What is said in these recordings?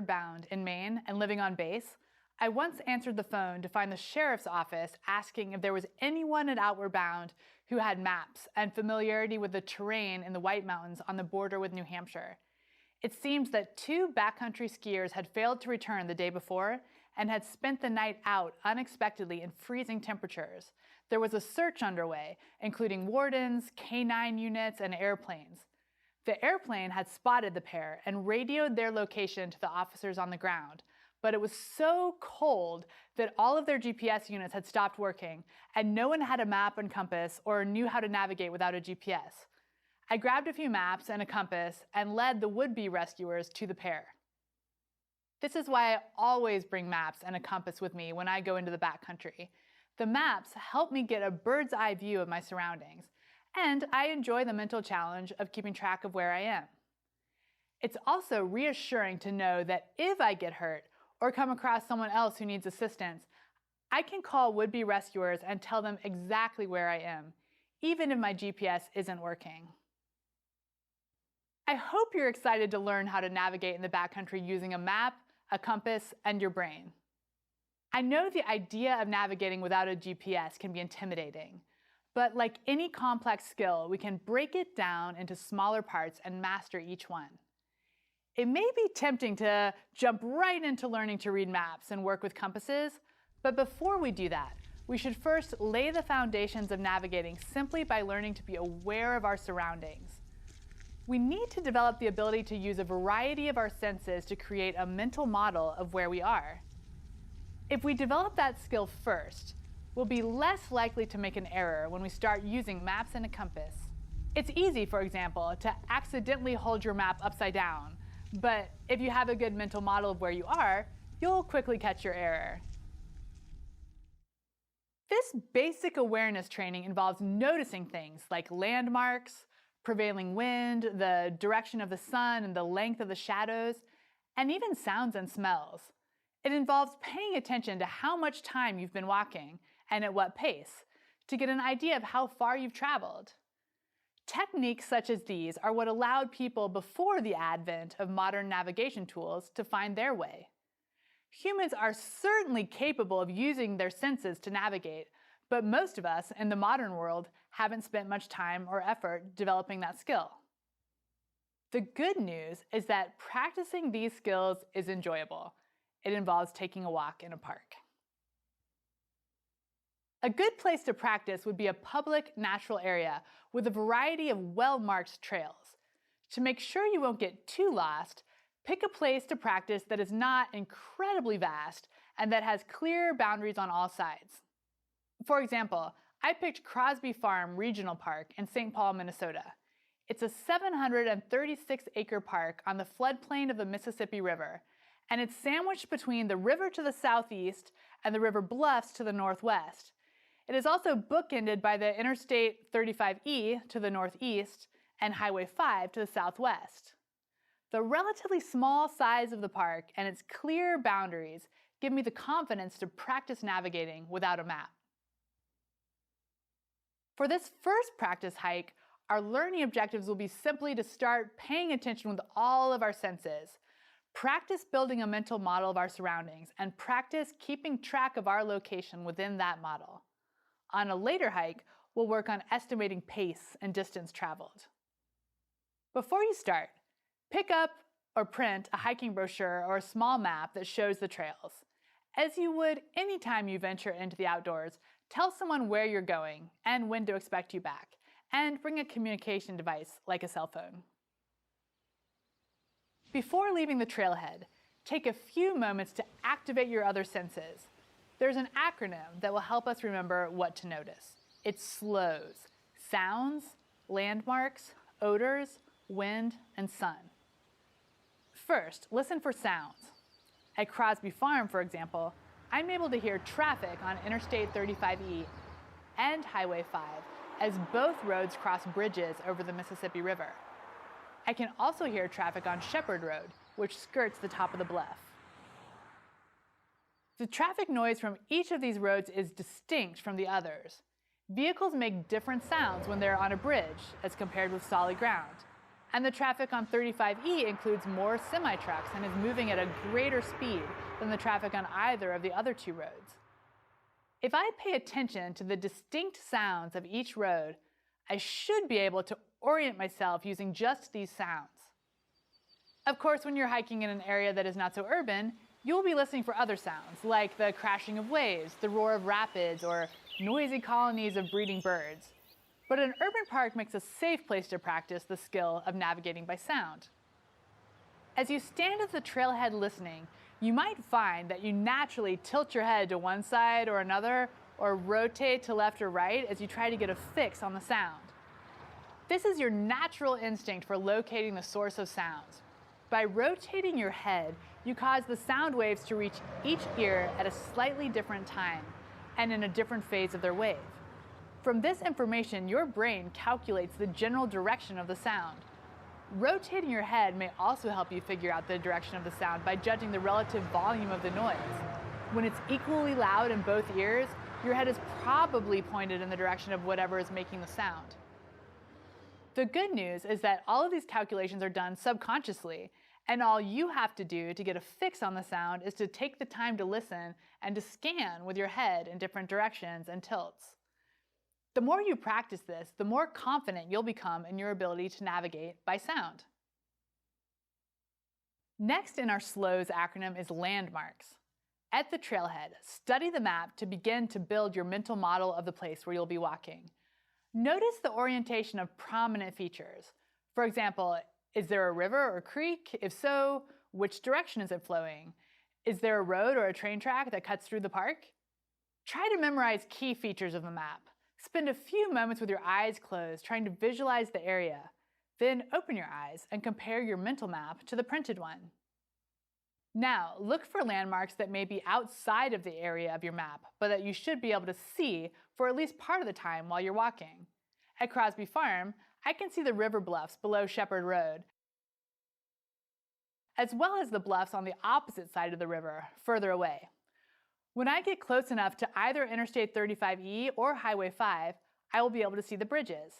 bound in Maine and living on base, I once answered the phone to find the sheriff's office asking if there was anyone at Outward Bound who had maps and familiarity with the terrain in the White Mountains on the border with New Hampshire. It seems that 2 backcountry skiers had failed to return the day before and had spent the night out unexpectedly in freezing temperatures. There was a search underway, including wardens, K-9 units, and airplanes. The airplane had spotted the pair and radioed their location to the officers on the ground, but it was so cold that all of their GPS units had stopped working, and no one had a map and compass or knew how to navigate without a GPS. I grabbed a few maps and a compass and led the would-be rescuers to the pair. This is why I always bring maps and a compass with me when I go into the backcountry. The maps help me get a bird's eye view of my surroundings, and I enjoy the mental challenge of keeping track of where I am. It's also reassuring to know that if I get hurt or come across someone else who needs assistance, I can call would-be rescuers and tell them exactly where I am, even if my GPS isn't working. I hope you're excited to learn how to navigate in the backcountry using a map, a compass, and your brain. I know the idea of navigating without a GPS can be intimidating, but like any complex skill, we can break it down into smaller parts and master each one. It may be tempting to jump right into learning to read maps and work with compasses, but before we do that, we should first lay the foundations of navigating simply by learning to be aware of our surroundings. We need to develop the ability to use a variety of our senses to create a mental model of where we are. If we develop that skill first, we'll be less likely to make an error when we start using maps and a compass. It's easy, for example, to accidentally hold your map upside down, but if you have a good mental model of where you are, you'll quickly catch your error. This basic awareness training involves noticing things like landmarks, prevailing wind, the direction of the sun and the length of the shadows, and even sounds and smells. It involves paying attention to how much time you've been walking and at what pace to get an idea of how far you've traveled. Techniques such as these are what allowed people before the advent of modern navigation tools to find their way. Humans are certainly capable of using their senses to navigate, but most of us in the modern world haven't spent much time or effort developing that skill. The good news is that practicing these skills is enjoyable. It involves taking a walk in a park. A good place to practice would be a public natural area with a variety of well-marked trails. To make sure you won't get too lost, pick a place to practice that is not incredibly vast and that has clear boundaries on all sides. For example, I picked Crosby Farm Regional Park in St. Paul, Minnesota. It's a 736-acre park on the floodplain of the Mississippi River, and it's sandwiched between the river to the southeast and the river bluffs to the northwest. It is also bookended by the Interstate 35E to the northeast and Highway 5 to the southwest. The relatively small size of the park and its clear boundaries give me the confidence to practice navigating without a map. For this first practice hike, our learning objectives will be simply to start paying attention with all of our senses, practice building a mental model of our surroundings, and practice keeping track of our location within that model. On a later hike, we'll work on estimating pace and distance traveled. Before you start, pick up or print a hiking brochure or a small map that shows the trails. As you would anytime you venture into the outdoors, tell someone where you're going and when to expect you back, and bring a communication device like a cell phone. Before leaving the trailhead, take a few moments to activate your other senses. There's an acronym that will help us remember what to notice. It's SLOWS: sounds, landmarks, odors, wind, and sun. First, listen for sounds. At Crosby Farm, for example, I'm able to hear traffic on Interstate 35E and Highway 5 as both roads cross bridges over the Mississippi River. I can also hear traffic on Shepherd Road, which skirts the top of the bluff. The traffic noise from each of these roads is distinct from the others. Vehicles make different sounds when they're on a bridge as compared with solid ground. And the traffic on 35E includes more semi-trucks and is moving at a greater speed than the traffic on either of the other two roads. If I pay attention to the distinct sounds of each road, I should be able to orient myself using just these sounds. Of course, when you're hiking in an area that is not so urban, you'll be listening for other sounds, like the crashing of waves, the roar of rapids, or noisy colonies of breeding birds. But an urban park makes a safe place to practice the skill of navigating by sound. As you stand at the trailhead listening, you might find that you naturally tilt your head to one side or another, or rotate to left or right as you try to get a fix on the sound. This is your natural instinct for locating the source of sounds. By rotating your head, you cause the sound waves to reach each ear at a slightly different time and in a different phase of their wave. From this information, your brain calculates the general direction of the sound. Rotating your head may also help you figure out the direction of the sound by judging the relative volume of the noise. When it's equally loud in both ears, your head is probably pointed in the direction of whatever is making the sound. The good news is that all of these calculations are done subconsciously, and all you have to do to get a fix on the sound is to take the time to listen and to scan with your head in different directions and tilts. The more you practice this, the more confident you'll become in your ability to navigate by sound. Next in our SLOWS acronym is landmarks. At the trailhead, study the map to begin to build your mental model of the place where you'll be walking. Notice the orientation of prominent features. For example, is there a river or creek? If so, which direction is it flowing? Is there a road or a train track that cuts through the park? Try to memorize key features of the map. Spend a few moments with your eyes closed trying to visualize the area. Then open your eyes and compare your mental map to the printed one. Now, look for landmarks that may be outside of the area of your map, but that you should be able to see for at least part of the time while you're walking. At Crosby Farm, I can see the river bluffs below Shepherd Road, as well as the bluffs on the opposite side of the river, further away. When I get close enough to either Interstate 35E or Highway 5, I will be able to see the bridges.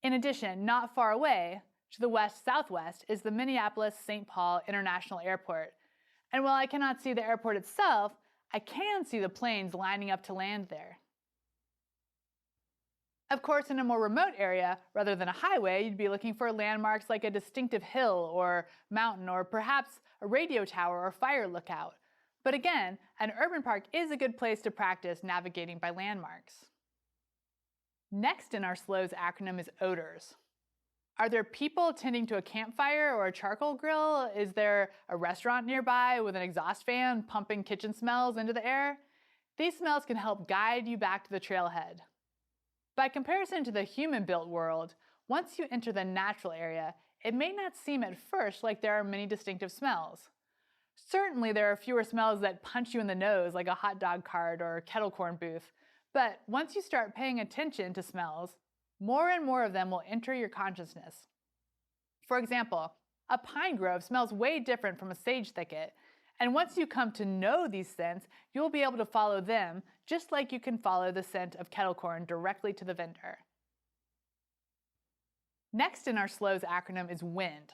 In addition, not far away, to the west-southwest, is the Minneapolis-St. Paul International Airport. And while I cannot see the airport itself, I can see the planes lining up to land there. Of course, in a more remote area, rather than a highway, you'd be looking for landmarks like a distinctive hill or mountain, or perhaps a radio tower or fire lookout. But again, an urban park is a good place to practice navigating by landmarks. Next in our SLOWS acronym is odors. Are there people tending to a campfire or a charcoal grill? Is there a restaurant nearby with an exhaust fan pumping kitchen smells into the air? These smells can help guide you back to the trailhead. By comparison to the human-built world, once you enter the natural area, it may not seem at first like there are many distinctive smells. Certainly there are fewer smells that punch you in the nose like a hot dog cart or kettle corn booth, but once you start paying attention to smells, more and more of them will enter your consciousness. For example, a pine grove smells way different from a sage thicket, and once you come to know these scents, you'll be able to follow them just like you can follow the scent of kettle corn directly to the vendor. Next in our SLOWS acronym is wind.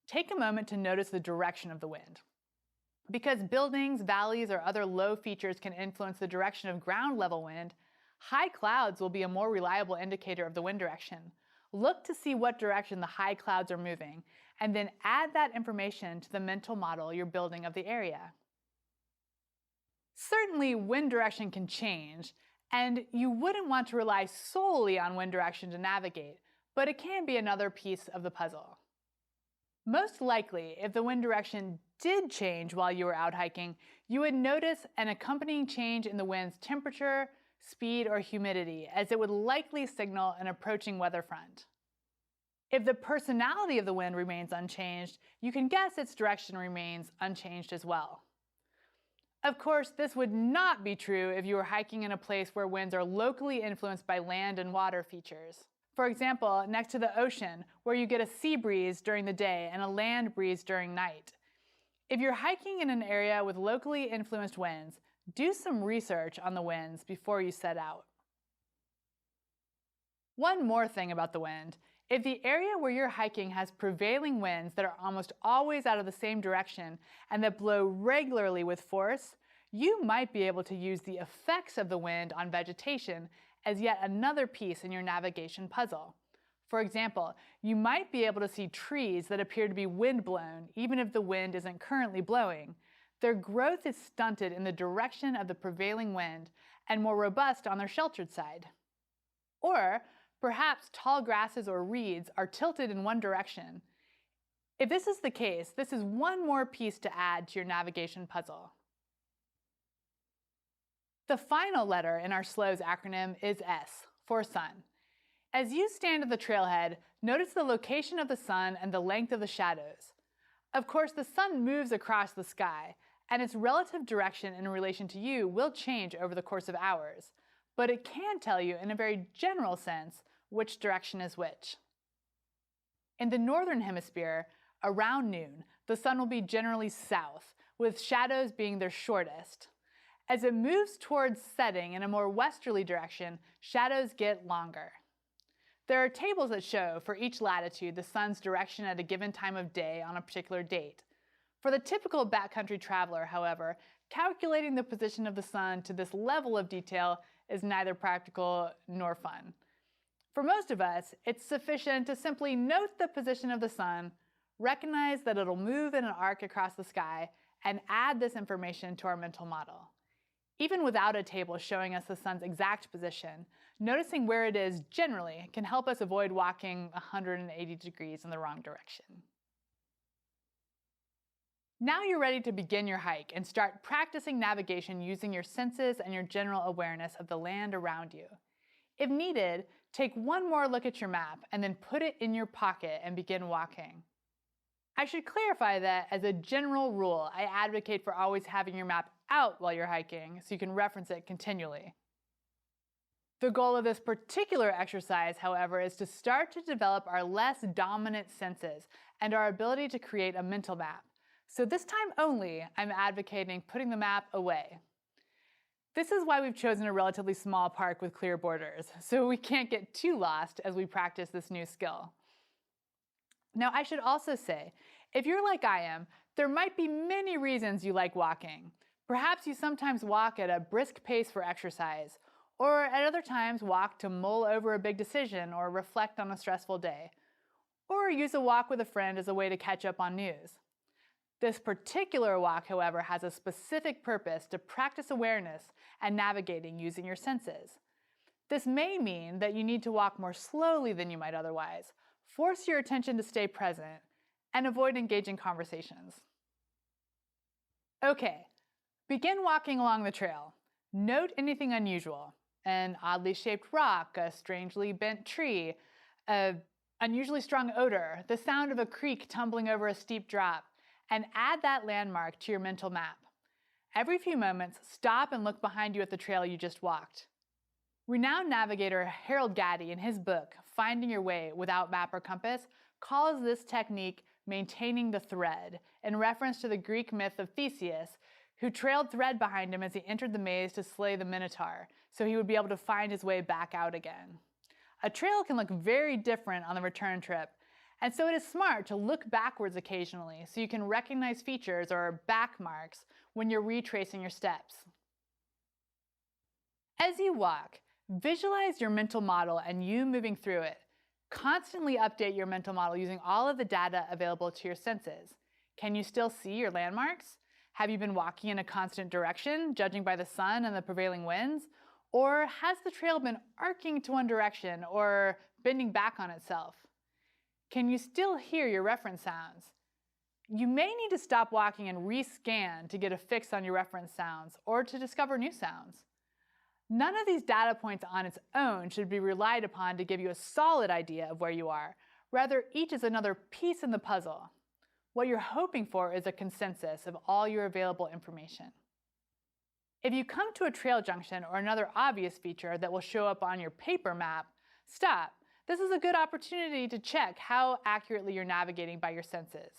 Take a moment to notice the direction of the wind. Because buildings, valleys, or other low features can influence the direction of ground level wind, high clouds will be a more reliable indicator of the wind direction. Look to see what direction the high clouds are moving, and then add that information to the mental model you're building of the area. Certainly, wind direction can change, and you wouldn't want to rely solely on wind direction to navigate, but it can be another piece of the puzzle. Most likely, if the wind direction did change while you were out hiking, you would notice an accompanying change in the wind's temperature, speed, or humidity, as it would likely signal an approaching weather front. If the personality of the wind remains unchanged, you can guess its direction remains unchanged as well. Of course, this would not be true if you were hiking in a place where winds are locally influenced by land and water features. For example, next to the ocean, where you get a sea breeze during the day and a land breeze during night. If you're hiking in an area with locally influenced winds, do some research on the winds before you set out. One more thing about the wind. If the area where you're hiking has prevailing winds that are almost always out of the same direction and that blow regularly with force, you might be able to use the effects of the wind on vegetation as yet another piece in your navigation puzzle. For example, you might be able to see trees that appear to be wind-blown even if the wind isn't currently blowing. Their growth is stunted in the direction of the prevailing wind and more robust on their sheltered side. Or perhaps tall grasses or reeds are tilted in one direction. If this is the case, this is one more piece to add to your navigation puzzle. The final letter in our SLOWS acronym is S, for sun. As you stand at the trailhead, notice the location of the sun and the length of the shadows. Of course, the sun moves across the sky, and its relative direction in relation to you will change over the course of hours, but it can tell you in a very general sense which direction is which. In the northern hemisphere, around noon, the sun will be generally south, with shadows being their shortest. As it moves towards setting in a more westerly direction, shadows get longer. There are tables that show, for each latitude, the sun's direction at a given time of day on a particular date. For the typical backcountry traveler, however, calculating the position of the sun to this level of detail is neither practical nor fun. For most of us, it's sufficient to simply note the position of the sun, recognize that it'll move in an arc across the sky, and add this information to our mental model. Even without a table showing us the sun's exact position, noticing where it is generally can help us avoid walking 180 degrees in the wrong direction. Now you're ready to begin your hike and start practicing navigation using your senses and your general awareness of the land around you. If needed, take one more look at your map and then put it in your pocket and begin walking. I should clarify that as a general rule, I advocate for always having your map out while you're hiking so you can reference it continually. The goal of this particular exercise, however, is to start to develop our less dominant senses and our ability to create a mental map. So this time only, I'm advocating putting the map away. This is why we've chosen a relatively small park with clear borders, so we can't get too lost as we practice this new skill. Now, I should also say, if you're like I am, there might be many reasons you like walking. Perhaps you sometimes walk at a brisk pace for exercise, or at other times walk to mull over a big decision or reflect on a stressful day, or use a walk with a friend as a way to catch up on news. This particular walk, however, has a specific purpose to practice awareness and navigating using your senses. This may mean that you need to walk more slowly than you might otherwise, force your attention to stay present, and avoid engaging conversations. Okay, begin walking along the trail. Note anything unusual: an oddly shaped rock, a strangely bent tree, an unusually strong odor, the sound of a creek tumbling over a steep drop, and add that landmark to your mental map. Every few moments, stop and look behind you at the trail you just walked. Renowned navigator Harold Gatty, in his book, Finding Your Way Without Map or Compass, calls this technique maintaining the thread, in reference to the Greek myth of Theseus, who trailed thread behind him as he entered the maze to slay the Minotaur, so he would be able to find his way back out again. A trail can look very different on the return trip, and so it is smart to look backwards occasionally so you can recognize features or back marks when you're retracing your steps. As you walk, visualize your mental model and you moving through it. Constantly update your mental model using all of the data available to your senses. Can you still see your landmarks? Have you been walking in a constant direction, judging by the sun and the prevailing winds? Or has the trail been arcing to one direction or bending back on itself? Can you still hear your reference sounds? You may need to stop walking and rescan to get a fix on your reference sounds or to discover new sounds. None of these data points on its own should be relied upon to give you a solid idea of where you are. Rather, each is another piece in the puzzle. What you're hoping for is a consensus of all your available information. If you come to a trail junction or another obvious feature that will show up on your paper map, stop. This is a good opportunity to check how accurately you're navigating by your senses.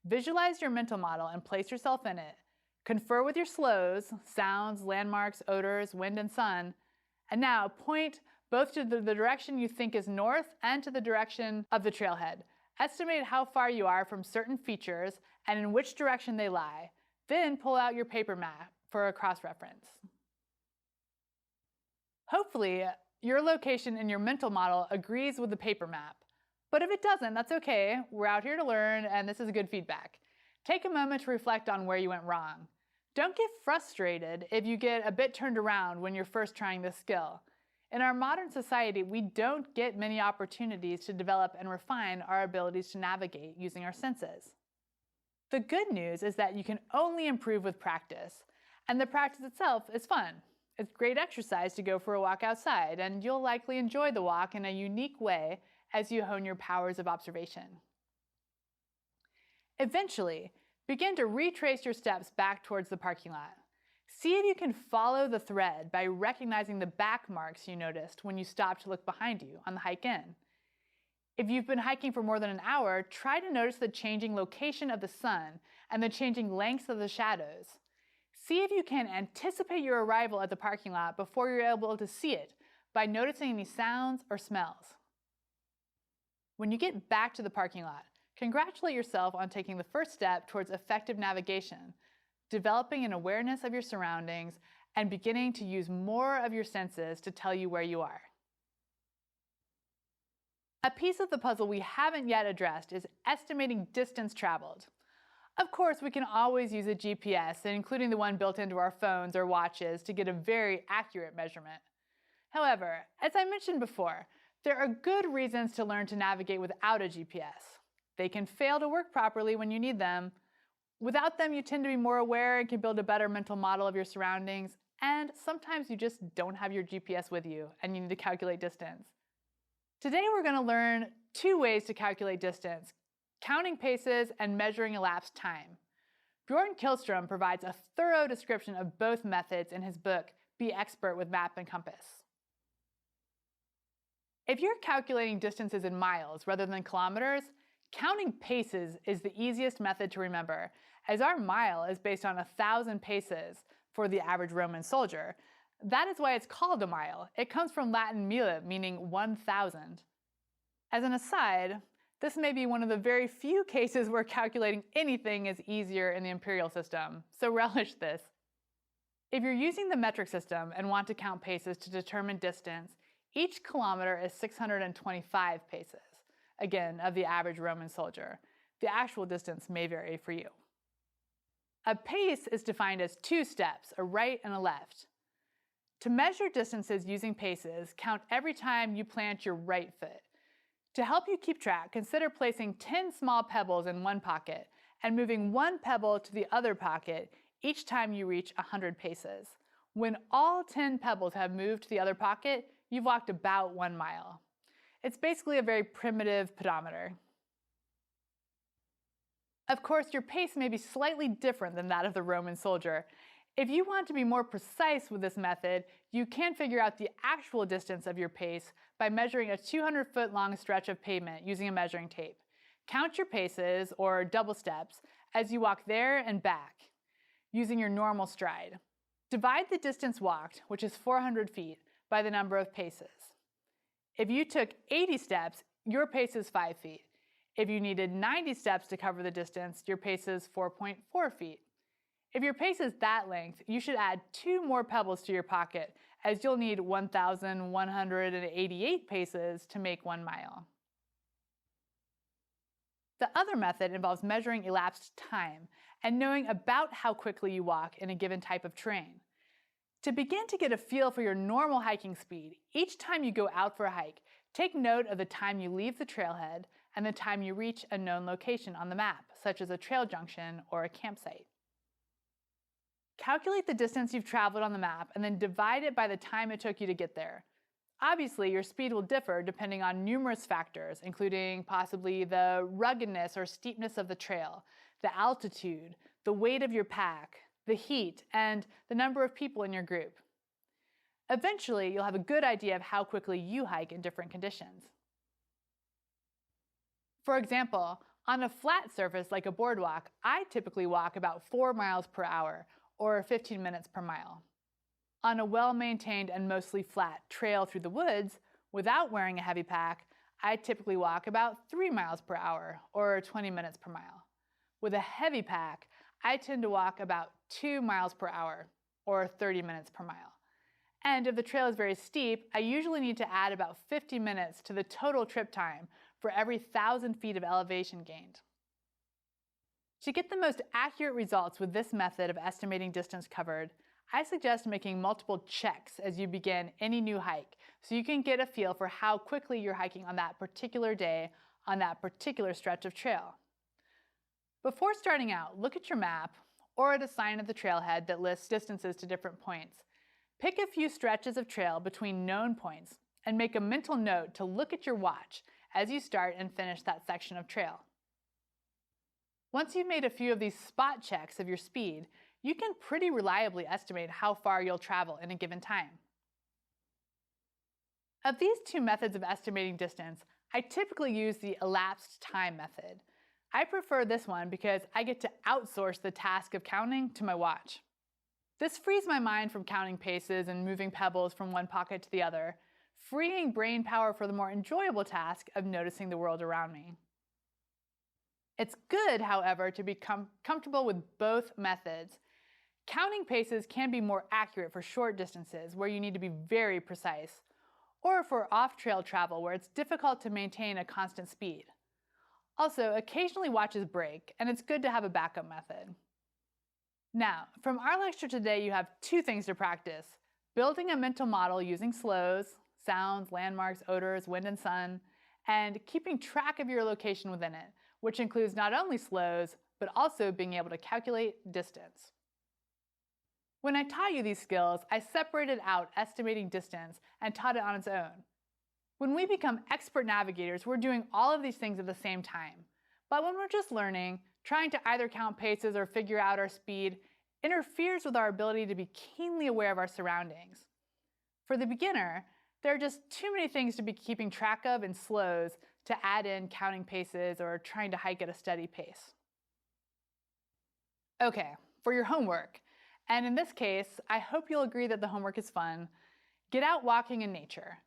Visualize your mental model and place yourself in it. Confer with your SLOWS, sounds, landmarks, odors, wind, and sun. And now point both to the direction you think is north and to the direction of the trailhead. Estimate how far you are from certain features and in which direction they lie. Then pull out your paper map for a cross-reference. Hopefully, your location in your mental model agrees with the paper map. But if it doesn't, that's okay. We're out here to learn, and this is good feedback. Take a moment to reflect on where you went wrong. Don't get frustrated if you get a bit turned around when you're first trying this skill. In our modern society, we don't get many opportunities to develop and refine our abilities to navigate using our senses. The good news is that you can only improve with practice, and the practice itself is fun. It's great exercise to go for a walk outside, and you'll likely enjoy the walk in a unique way as you hone your powers of observation. Eventually, begin to retrace your steps back towards the parking lot. See if you can follow the thread by recognizing the back marks you noticed when you stopped to look behind you on the hike in. If you've been hiking for more than an hour, try to notice the changing location of the sun and the changing lengths of the shadows. See if you can anticipate your arrival at the parking lot before you're able to see it by noticing any sounds or smells. When you get back to the parking lot, congratulate yourself on taking the first step towards effective navigation, developing an awareness of your surroundings, and beginning to use more of your senses to tell you where you are. A piece of the puzzle we haven't yet addressed is estimating distance traveled. Of course, we can always use a GPS, including the one built into our phones or watches, to get a very accurate measurement. However, as I mentioned before, there are good reasons to learn to navigate without a GPS. They can fail to work properly when you need them. Without them, you tend to be more aware and can build a better mental model of your surroundings, and sometimes you just don't have your GPS with you and you need to calculate distance. Today we're going to learn 2 ways to calculate distance: counting paces and measuring elapsed time. Bjorn Killstrom provides a thorough description of both methods in his book, Be Expert with Map and Compass. If you're calculating distances in miles rather than kilometers, counting paces is the easiest method to remember, as our mile is based on 1,000 paces for the average Roman soldier. That is why it's called a mile. It comes from Latin mille, meaning 1,000. As an aside, this may be one of the very few cases where calculating anything is easier in the imperial system, so relish this. If you're using the metric system and want to count paces to determine distance, each kilometer is 625 paces, again, of the average Roman soldier. The actual distance may vary for you. A pace is defined as 2 steps, a right and a left. To measure distances using paces, count every time you plant your right foot. To help you keep track, consider placing 10 small pebbles in one pocket and moving 1 pebble to the other pocket each time you reach 100 paces. When all 10 pebbles have moved to the other pocket, you've walked about 1 mile. It's basically a very primitive pedometer. Of course, your pace may be slightly different than that of the Roman soldier. If you want to be more precise with this method, you can figure out the actual distance of your pace by measuring a 200-foot long stretch of pavement using a measuring tape. Count your paces, or double steps, as you walk there and back, using your normal stride. Divide the distance walked, which is 400 feet, by the number of paces. If you took 80 steps, your pace is 5 feet. If you needed 90 steps to cover the distance, your pace is 4.4 feet. If your pace is that length, you should add 2 more pebbles to your pocket, as you'll need 1,188 paces to make 1 mile. The other method involves measuring elapsed time and knowing about how quickly you walk in a given type of terrain. To begin to get a feel for your normal hiking speed, each time you go out for a hike, take note of the time you leave the trailhead and the time you reach a known location on the map, such as a trail junction or a campsite. Calculate the distance you've traveled on the map and then divide it by the time it took you to get there. Obviously, your speed will differ depending on numerous factors, including possibly the ruggedness or steepness of the trail, the altitude, the weight of your pack, the heat, and the number of people in your group. Eventually, you'll have a good idea of how quickly you hike in different conditions. For example, on a flat surface like a boardwalk, I typically walk about 4 miles per hour, or 15 minutes per mile. On a well-maintained and mostly flat trail through the woods, without wearing a heavy pack, I typically walk about 3 miles per hour, or 20 minutes per mile. With a heavy pack, I tend to walk about 2 miles per hour, or 30 minutes per mile. And if the trail is very steep, I usually need to add about 50 minutes to the total trip time for every 1,000 feet of elevation gained. To get the most accurate results with this method of estimating distance covered, I suggest making multiple checks as you begin any new hike so you can get a feel for how quickly you're hiking on that particular day on that particular stretch of trail. Before starting out, look at your map or at a sign at the trailhead that lists distances to different points. Pick a few stretches of trail between known points and make a mental note to look at your watch as you start and finish that section of trail. Once you've made a few of these spot checks of your speed, you can pretty reliably estimate how far you'll travel in a given time. Of these two methods of estimating distance, I typically use the elapsed time method. I prefer this one because I get to outsource the task of counting to my watch. This frees my mind from counting paces and moving pebbles from one pocket to the other, freeing brain power for the more enjoyable task of noticing the world around me. It's good, however, to become comfortable with both methods. Counting paces can be more accurate for short distances where you need to be very precise, or for off-trail travel where it's difficult to maintain a constant speed. Also, occasionally watches break, and it's good to have a backup method. Now, from our lecture today, you have two things to practice: building a mental model using slows, sounds, landmarks, odors, wind and sun, and keeping track of your location within it, which includes not only slows, but also being able to calculate distance. When I taught you these skills, I separated out estimating distance and taught it on its own. When we become expert navigators, we're doing all of these things at the same time. But when we're just learning, trying to either count paces or figure out our speed interferes with our ability to be keenly aware of our surroundings. For the beginner, there are just too many things to be keeping track of in slows to add in counting paces or trying to hike at a steady pace. Okay, for your homework, and in this case, I hope you'll agree that the homework is fun, get out walking in nature.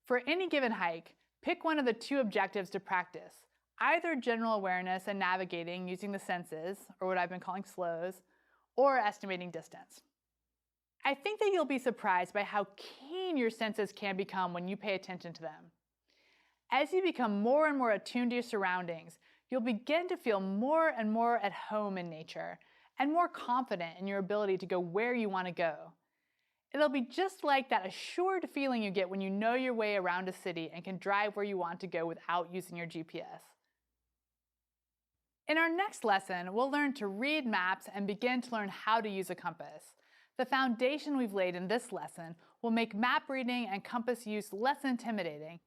For any given hike, pick one of the two objectives to practice, either general awareness and navigating using the senses, or what I've been calling slows, or estimating distance. I think that you'll be surprised by how keen your senses can become when you pay attention to them. As you become more and more attuned to your surroundings, you'll begin to feel more and more at home in nature and more confident in your ability to go where you want to go. It'll be just like that assured feeling you get when you know your way around a city and can drive where you want to go without using your GPS. In our next lesson, we'll learn to read maps and begin to learn how to use a compass. The foundation we've laid in this lesson will make map reading and compass use less intimidating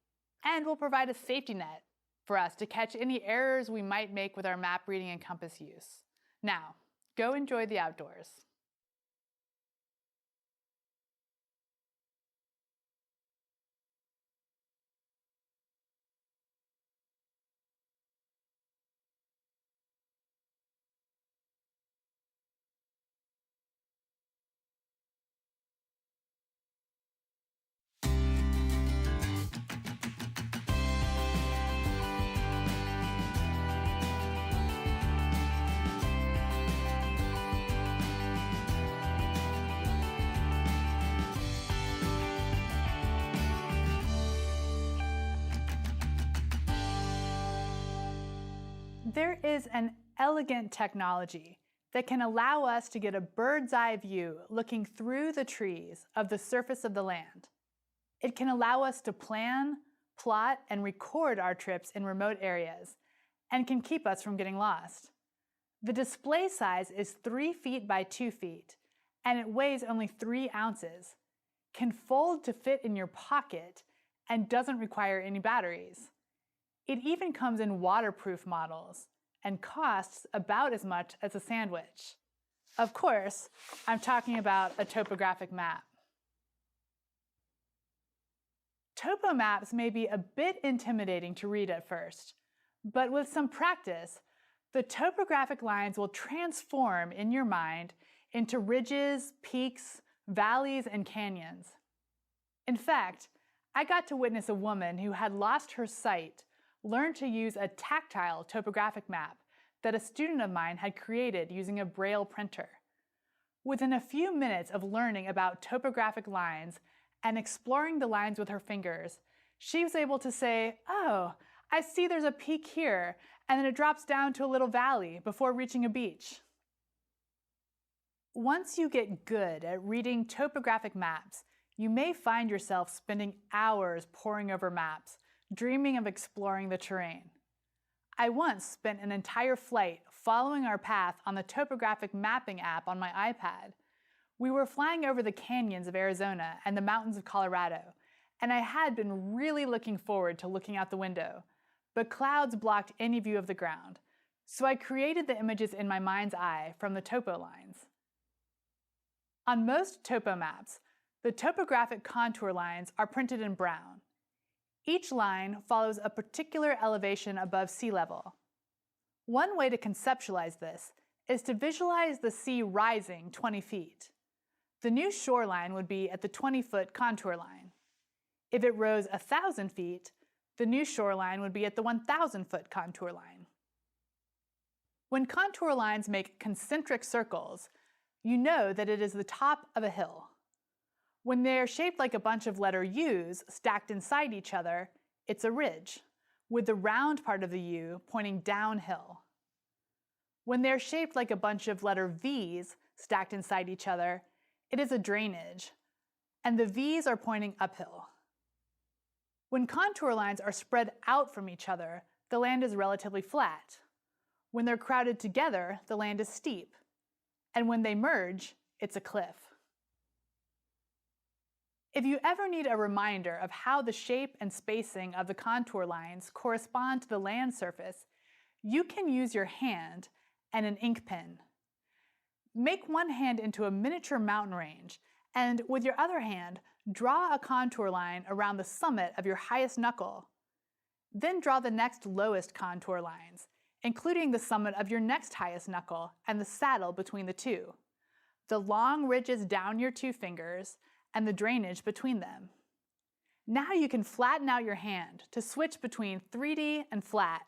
and will provide a safety net for us to catch any errors we might make with our map reading and compass use. Now, go enjoy the outdoors. There is an elegant technology that can allow us to get a bird's eye view looking through the trees of the surface of the land. It can allow us to plan, plot, and record our trips in remote areas and can keep us from getting lost. The display size is 3 feet by 2 feet, and it weighs only 3 ounces, can fold to fit in your pocket, and doesn't require any batteries. It even comes in waterproof models and costs about as much as a sandwich. Of course, I'm talking about a topographic map. Topo maps may be a bit intimidating to read at first, but with some practice, the topographic lines will transform in your mind into ridges, peaks, valleys, and canyons. In fact, I got to witness a woman who had lost her sight learn to use a tactile topographic map that a student of mine had created using a Braille printer. Within a few minutes of learning about topographic lines and exploring the lines with her fingers, she was able to say, "Oh, I see there's a peak here, and then it drops down to a little valley before reaching a beach." Once you get good at reading topographic maps, you may find yourself spending hours poring over maps, dreaming of exploring the terrain. I once spent an entire flight following our path on the topographic mapping app on my iPad. We were flying over the canyons of Arizona and the mountains of Colorado, and I had been really looking forward to looking out the window, but clouds blocked any view of the ground, so I created the images in my mind's eye from the topo lines. On most topo maps, the topographic contour lines are printed in brown. Each line follows a particular elevation above sea level. One way to conceptualize this is to visualize the sea rising 20 feet. The new shoreline would be at the 20-foot contour line. If it rose 1,000 feet, the new shoreline would be at the 1,000-foot contour line. When contour lines make concentric circles, you know that it is the top of a hill. When they are shaped like a bunch of letter U's stacked inside each other, it's a ridge, with the round part of the U pointing downhill. When they're shaped like a bunch of letter V's stacked inside each other, it is a drainage, and the V's are pointing uphill. When contour lines are spread out from each other, the land is relatively flat. When they're crowded together, the land is steep. And when they merge, it's a cliff. If you ever need a reminder of how the shape and spacing of the contour lines correspond to the land surface, you can use your hand and an ink pen. Make one hand into a miniature mountain range, and with your other hand, draw a contour line around the summit of your highest knuckle. Then draw the next lowest contour lines, including the summit of your next highest knuckle and the saddle between the two, the long ridges down your two fingers, and the drainage between them. Now you can flatten out your hand to switch between 3D and flat.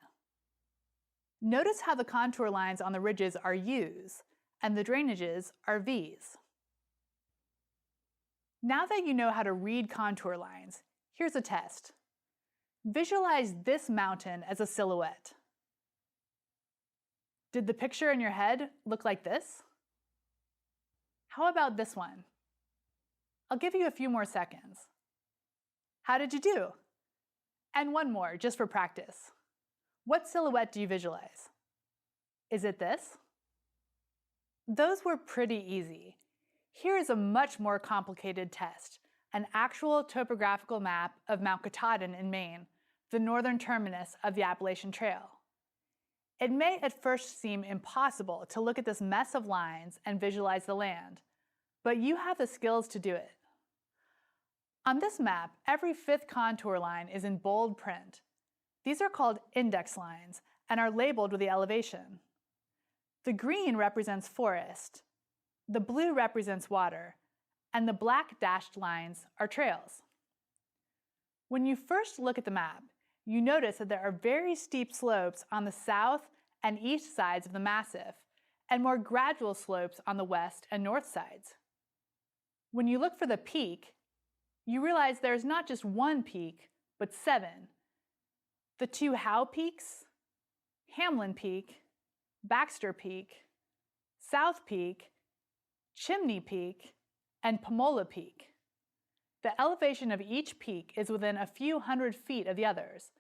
Notice how the contour lines on the ridges are U's and the drainages are V's. Now that you know how to read contour lines, here's a test. Visualize this mountain as a silhouette. Did the picture in your head look like this? How about this one? I'll give you a few more seconds. How did you do? And one more, just for practice. What silhouette do you visualize? Is it this? Those were pretty easy. Here is a much more complicated test, an actual topographical map of Mount Katahdin in Maine, the northern terminus of the Appalachian Trail. It may at first seem impossible to look at this mess of lines and visualize the land, but you have the skills to do it. On this map, every fifth contour line is in bold print. These are called index lines and are labeled with the elevation. The green represents forest, the blue represents water, and the black dashed lines are trails. When you first look at the map, you notice that there are very steep slopes on the south and east sides of the massif, and more gradual slopes on the west and north sides. When you look for the peak, you realize there's not just one peak, but 7. The two Howe Peaks, Hamlin Peak, Baxter Peak, South Peak, Chimney Peak, and Pomola Peak. The elevation of each peak is within a few hundred feet of the others,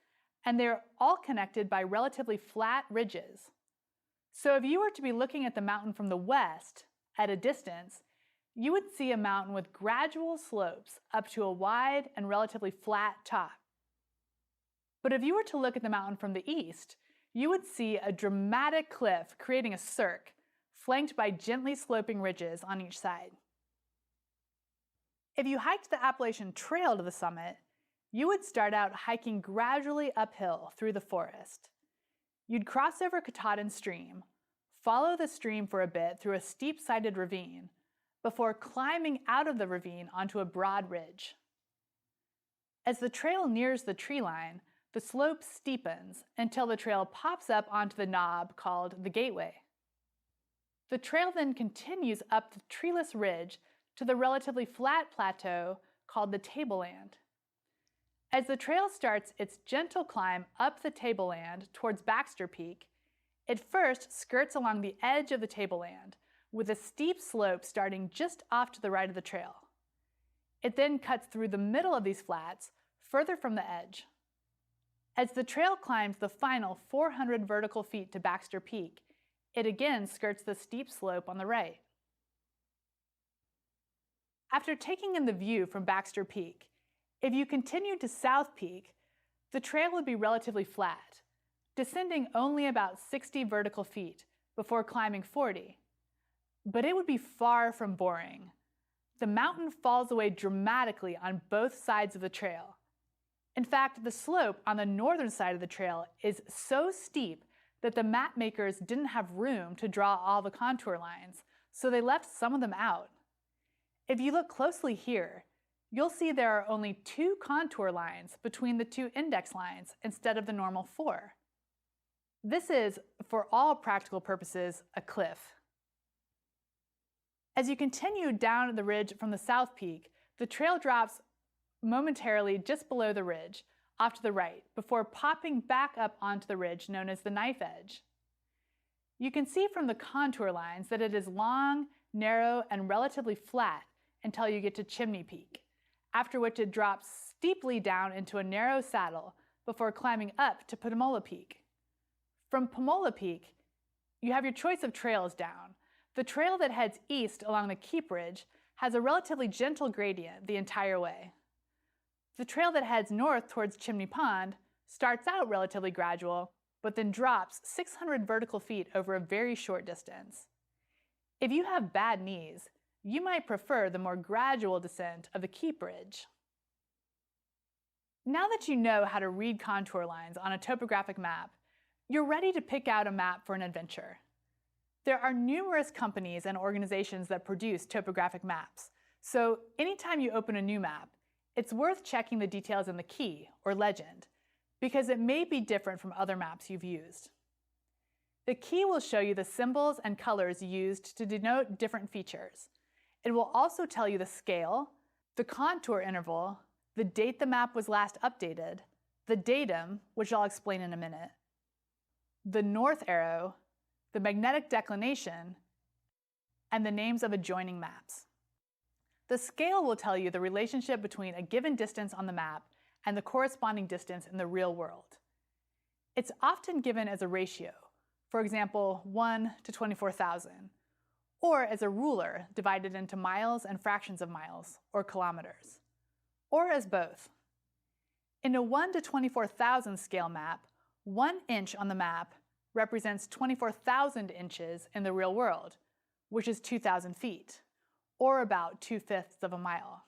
and they're all connected by relatively flat ridges. So if you were to be looking at the mountain from the west, at a distance, you would see a mountain with gradual slopes up to a wide and relatively flat top. But if you were to look at the mountain from the east, you would see a dramatic cliff creating a cirque, flanked by gently sloping ridges on each side. If you hiked the Appalachian Trail to the summit, you would start out hiking gradually uphill through the forest. You'd cross over Katahdin Stream, follow the stream for a bit through a steep-sided ravine, before climbing out of the ravine onto a broad ridge. As the trail nears the tree line, the slope steepens until the trail pops up onto the knob called the gateway. The trail then continues up the treeless ridge to the relatively flat plateau called the tableland. As the trail starts its gentle climb up the tableland towards Baxter Peak, it first skirts along the edge of the tableland, with a steep slope starting just off to the right of the trail. It then cuts through the middle of these flats, further from the edge. As the trail climbs the final 400 vertical feet to Baxter Peak, it again skirts the steep slope on the right. After taking in the view from Baxter Peak, if you continued to South Peak, the trail would be relatively flat, descending only about 60 vertical feet before climbing 40. But it would be far from boring. The mountain falls away dramatically on both sides of the trail. In fact, the slope on the northern side of the trail is so steep that the map makers didn't have room to draw all the contour lines, so they left some of them out. If you look closely here, you'll see there are only 2 contour lines between the 2 index lines instead of the normal 4. This is, for all practical purposes, a cliff. As you continue down the ridge from the South Peak, the trail drops momentarily just below the ridge, off to the right, before popping back up onto the ridge known as the knife edge. You can see from the contour lines that it is long, narrow, and relatively flat until you get to Chimney Peak, after which it drops steeply down into a narrow saddle before climbing up to Pomola Peak. From Pomola Peak, you have your choice of trails down. The trail that heads east along the Keep Ridge has a relatively gentle gradient the entire way. The trail that heads north towards Chimney Pond starts out relatively gradual, but then drops 600 vertical feet over a very short distance. If you have bad knees, you might prefer the more gradual descent of the Keep Ridge. Now that you know how to read contour lines on a topographic map, you're ready to pick out a map for an adventure. There are numerous companies and organizations that produce topographic maps, so anytime you open a new map, it's worth checking the details in the key, or legend, because it may be different from other maps you've used. The key will show you the symbols and colors used to denote different features. It will also tell you the scale, the contour interval, the date the map was last updated, the datum, which I'll explain in a minute, the north arrow, the magnetic declination, and the names of adjoining maps. The scale will tell you the relationship between a given distance on the map and the corresponding distance in the real world. It's often given as a ratio, for example, 1 to 24,000, or as a ruler divided into miles and fractions of miles, or kilometers, or as both. In a 1 to 24,000 scale map, 1 inch on the map represents 24,000 inches in the real world, which is 2,000 feet, or about 2/5 of a mile.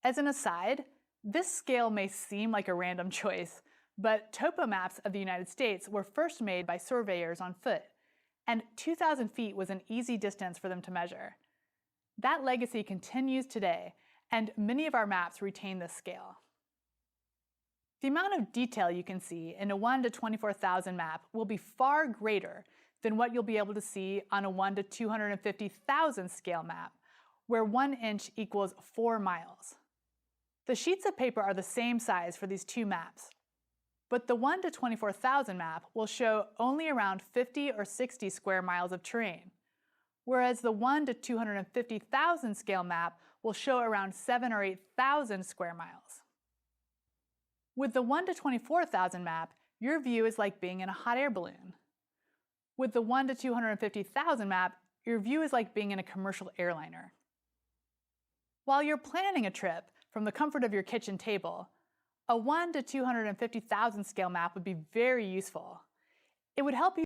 As an aside, this scale may seem like a random choice, but topo maps of the United States were first made by surveyors on foot, and 2,000 feet was an easy distance for them to measure. That legacy continues today, and many of our maps retain this scale. The amount of detail you can see in a 1 to 24,000 map will be far greater than what you'll be able to see on a 1 to 250,000 scale map, where 1 inch equals 4 miles. The sheets of paper are the same size for these two maps, but the 1 to 24,000 map will show only around 50 or 60 square miles of terrain, whereas the 1 to 250,000 scale map will show around 7,000 or 8,000 square miles. With the 1 to 24,000 map, your view is like being in a hot air balloon. With the 1 to 250,000 map, your view is like being in a commercial airliner. While you're planning a trip from the comfort of your kitchen table, a 1 to 250,000 scale map would be very useful. It would help you